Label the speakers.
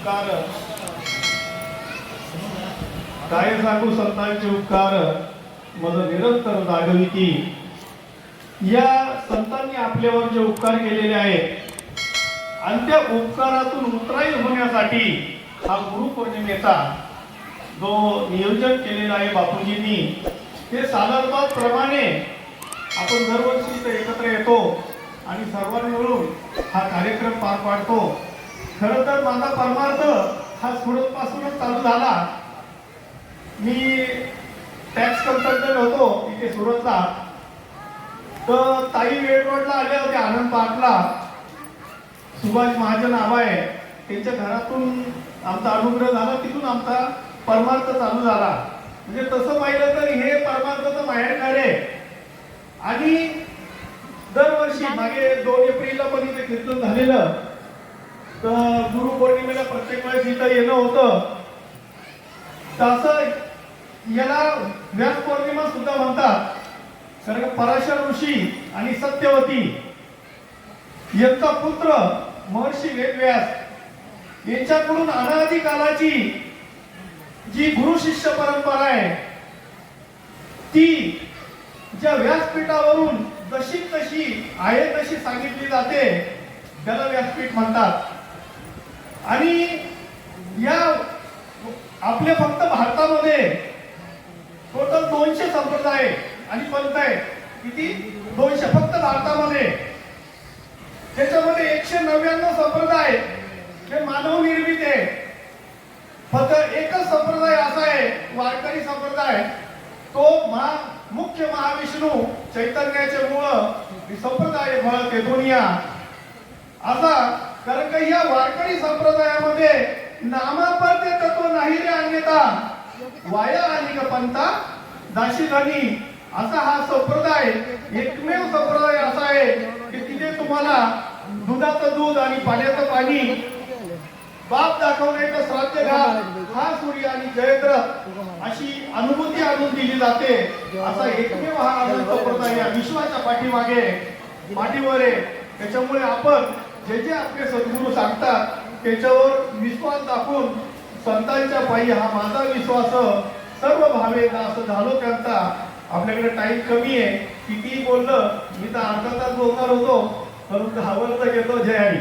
Speaker 1: उपकार, काय सांगू संतांचे उपकार मज निरंतर जागविती. या संतांनी आपल्यावर जे उपकार केलेले आहेत आणि त्या उपकारातून उतराई होण्यासाठी हा गुरुपौर्णिमेचा जो नियोजन केलेला आहे बापूजींनी, ते सालाबादप्रमाणे आपण दरवर्षी इथे एकत्र येतो आणि सर्वांनी मिळून हा कार्यक्रम पार पाडतो. खरं तर माझा परमार्थ हा सुरतपासूनच चालू झाला. मी टॅक्स कन्सल्टंट होतो इथे सुरतला. तर ताई वेळ रोडला आल्या होत्या आनंद पार्कला. सुभाष महाजन आबा आहे, त्यांच्या घरातून आमचा अनुग्रह झाला, तिथून आमचा परमार्थ चालू झाला. म्हणजे तसं पाहिलं तर हे परमार्थाचं माहेरघर आहे. आणि दरवर्षी मागे 2 एप्रिलला पण इथे कीर्तन झालेलं. तर गुरुपौर्णिमेला प्रत्येक वेळेस इथं येणं होतं. तसं याला व्यास पौर्णिमा सुद्धा म्हणतात. कारण पराशर ऋषी आणि सत्यवती यांचा पुत्र महर्षी वेदव्यास यांच्याकडून अनादी कालाची जी गुरु शिष्य परंपरा आहे, ती ज्या व्यासपीठावरून जशी तशी आहे तशी सांगितली जाते, त्याला व्यासपीठ म्हणतात. आणि या आपल्या फक्त भारतामध्ये टोटल 200 संप्रदाय आणि पंथ आहे. किती? 200 फक्त भारतामध्ये. त्याच्यामध्ये 199 संप्रदाय हे मानव निर्मित आहे. फक्त एकच संप्रदाय असा आहे, वारकरी संप्रदाय. तो मुख्य महाविष्णू चैतन्याचे मूळ संप्रदाय फळ ते दुनिया असा. कारण का या वारकरी संप्रदायामध्ये नामापर्ते तत्व नाही रे अन्यथा, वाया आणि का पंथा दाशी धनी असा हा संप्रदाय एकमेव संप्रदाय असा आहे की तिथे तुम्हाला दुधाचं दूध आणि पाण्याचं पाणी, बाप दाखवण्याचं श्राद्ध घाल, हा सूर्य आणि जयद्र अशी अनुभूती आणून दिली जाते. असा एकमेव हा आनंद संप्रदाय या विश्वाच्या पाठीवर आहे. त्याच्यामुळे आपण जे जे आपले सद्गुरू सांगतात त्याच्यावर विश्वास दाखवून संतांच्या पायी हा माझा विश्वास सर्व भावे असं झालो त्यांचा. आपल्याकडे टाइम कमी आहे, किती बोललं मी तर अर्धा तास बोलणार होतो, परंतु हवं तर घेतो. जय हरी.